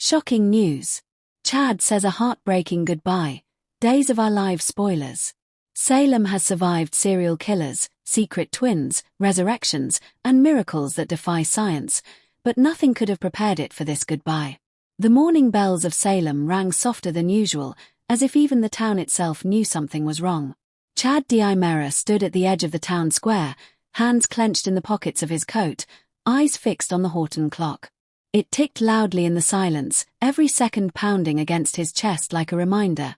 Shocking news. Chad says a heartbreaking goodbye. Days of Our Lives spoilers. Salem has survived serial killers, secret twins, resurrections, and miracles that defy science, but nothing could have prepared it for this goodbye. The morning bells of Salem rang softer than usual, as if even the town itself knew something was wrong. Chad Diemera stood at the edge of the town square, hands clenched in the pockets of his coat, eyes fixed on the Horton clock. It ticked loudly in the silence, every second pounding against his chest like a reminder.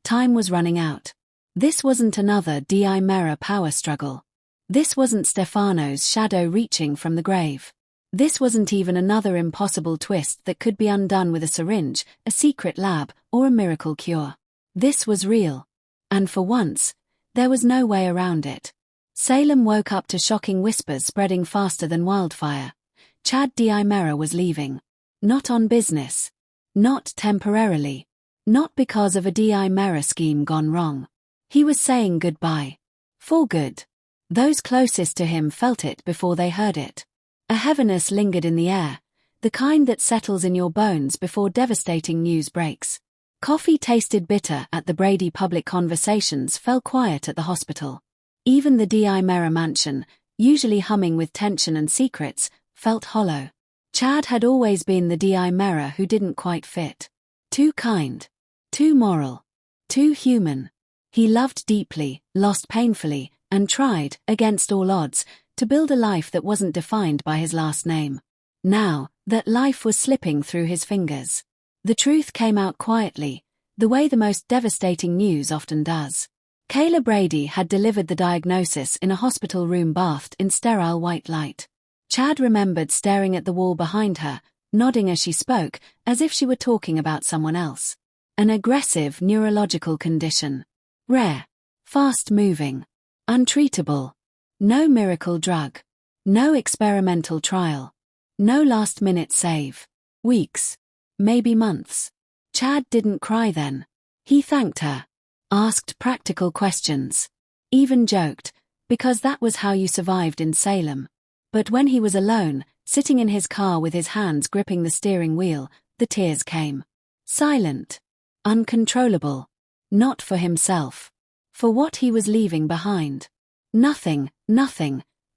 Time was running out. This wasn't another Diemera power struggle. This wasn't Stefano's shadow reaching from the grave. This wasn't even another impossible twist that could be undone with a syringe, a secret lab, or a miracle cure. This was real. And for once, there was no way around it. Salem woke up to shocking whispers spreading faster than wildfire. Chad Diemera was leaving. Not on business. Not temporarily. Not because of a Diemera scheme gone wrong. He was saying goodbye. For good. Those closest to him felt it before they heard it. A heaviness lingered in the air, the kind that settles in your bones before devastating news breaks. Coffee tasted bitter at the Brady. Public conversations fell quiet at the hospital. Even the Diemera mansion, usually humming with tension and secrets, felt hollow. Chad had always been the Diemera who didn't quite fit. Too kind. Too moral. Too human. He loved deeply, lost painfully, and tried, against all odds, to build a life that wasn't defined by his last name. Now, that life was slipping through his fingers. The truth came out quietly, the way the most devastating news often does. Kayla Brady had delivered the diagnosis in a hospital room bathed in sterile white light. Chad remembered staring at the wall behind her, nodding as she spoke, as if she were talking about someone else. An aggressive neurological condition. Rare. Fast-moving. Untreatable. No miracle drug. No experimental trial. No last-minute save. Weeks. Maybe months. Chad didn't cry then. He thanked her. Asked practical questions. Even joked, because that was how you survived in Salem. But when he was alone, sitting in his car with his hands gripping the steering wheel, the tears came. Silent. Uncontrollable. Not for himself. For what he was leaving behind. Nothing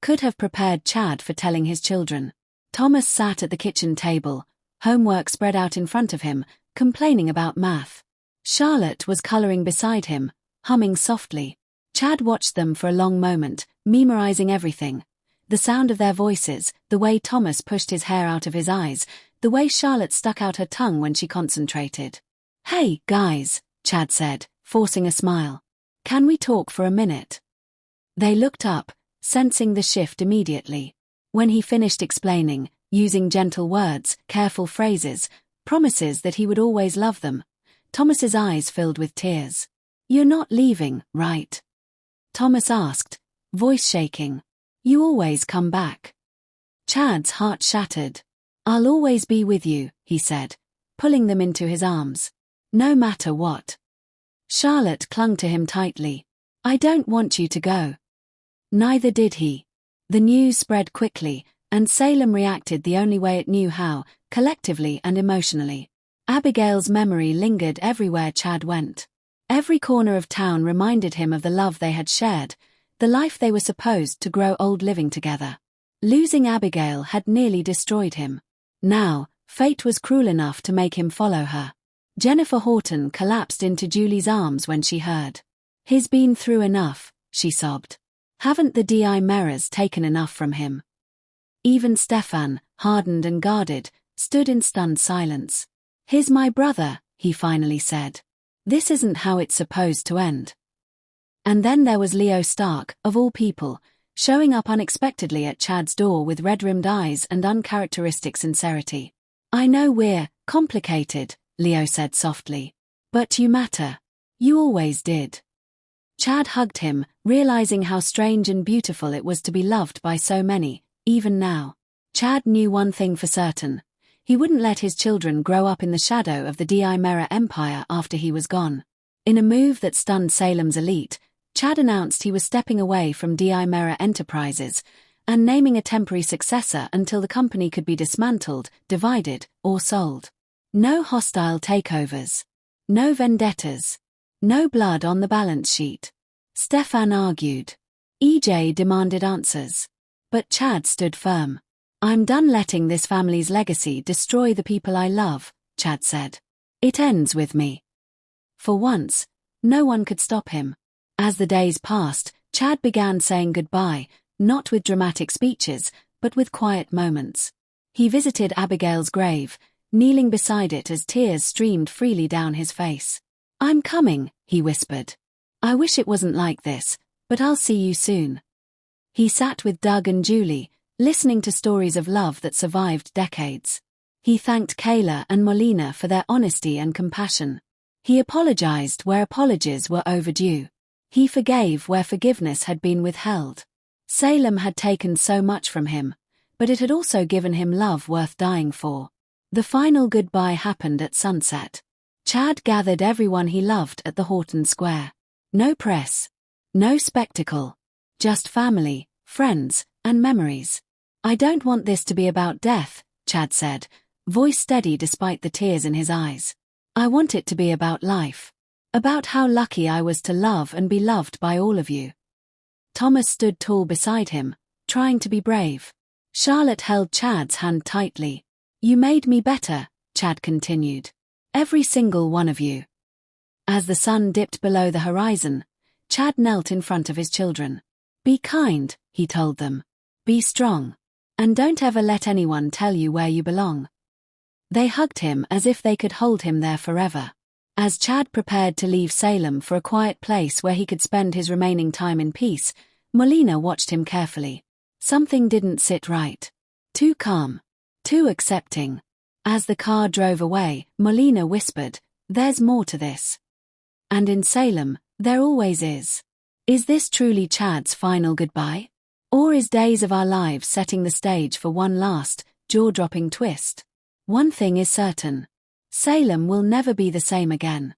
could have prepared Chad for telling his children. Thomas sat at the kitchen table, homework spread out in front of him, complaining about math. Charlotte was coloring beside him, humming softly. Chad watched them for a long moment, memorizing everything. The sound of their voices, the way Thomas pushed his hair out of his eyes, the way Charlotte stuck out her tongue when she concentrated. "Hey, guys," Chad said, forcing a smile. "Can we talk for a minute?" They looked up, sensing the shift immediately. When he finished explaining, using gentle words, careful phrases, promises that he would always love them, Thomas's eyes filled with tears. "You're not leaving, right?" Thomas asked, voice shaking. "You always come back." Chad's heart shattered. "I'll always be with you," he said, pulling them into his arms. "No matter what." Charlotte clung to him tightly. "I don't want you to go." Neither did he. The news spread quickly, and Salem reacted the only way it knew how, collectively and emotionally. Abigail's memory lingered everywhere Chad went. Every corner of town reminded him of the love they had shared, the life they were supposed to grow old living together. Losing Abigail had nearly destroyed him. Now, fate was cruel enough to make him follow her. Jennifer Horton collapsed into Julie's arms when she heard. "He's been through enough," she sobbed. "Haven't the Diemeras taken enough from him?" Even Stefan, hardened and guarded, stood in stunned silence. "He's my brother," he finally said. "This isn't how it's supposed to end." And then there was Leo Stark, of all people, showing up unexpectedly at Chad's door with red-rimmed eyes and uncharacteristic sincerity. "I know we're complicated," Leo said softly. "But you matter. You always did." Chad hugged him, realizing how strange and beautiful it was to be loved by so many, even now. Chad knew one thing for certain. He wouldn't let his children grow up in the shadow of the Diemera empire after he was gone. In a move that stunned Salem's elite, Chad announced he was stepping away from Diemera Enterprises and naming a temporary successor until the company could be dismantled, divided, or sold. No hostile takeovers. No vendettas. No blood on the balance sheet. Stefan argued. EJ demanded answers. But Chad stood firm. I'm done letting this family's legacy destroy the people I love, Chad said. It ends with me. For once, no one could stop him. As the days passed, Chad began saying goodbye, not with dramatic speeches, but with quiet moments. He visited Abigail's grave, kneeling beside it as tears streamed freely down his face. I'm coming, he whispered. I wish it wasn't like this, but I'll see you soon. He sat with Doug and Julie, listening to stories of love that survived decades. He thanked Kayla and Molina for their honesty and compassion. He apologized where apologies were overdue. He forgave where forgiveness had been withheld. Salem had taken so much from him, but it had also given him love worth dying for. The final goodbye happened at sunset. Chad gathered everyone he loved at the Horton Square. No press. No spectacle. Just family, friends, and memories. I don't want this to be about death, Chad said, voice steady despite the tears in his eyes. I want it to be about life. About how lucky I was to love and be loved by all of you. Thomas stood tall beside him, trying to be brave. Charlotte held Chad's hand tightly. You made me better, Chad continued. Every single one of you. As the sun dipped below the horizon, Chad knelt in front of his children. Be kind, he told them. Be strong. And don't ever let anyone tell you where you belong. They hugged him as if they could hold him there forever. As Chad prepared to leave Salem for a quiet place where he could spend his remaining time in peace, Molina watched him carefully. Something didn't sit right. Too calm. Too accepting. As the car drove away, Molina whispered, There's more to this. And in Salem, there always is. Is this truly Chad's final goodbye? Or is Days of Our Lives setting the stage for one last, jaw-dropping twist? One thing is certain. Salem will never be the same again.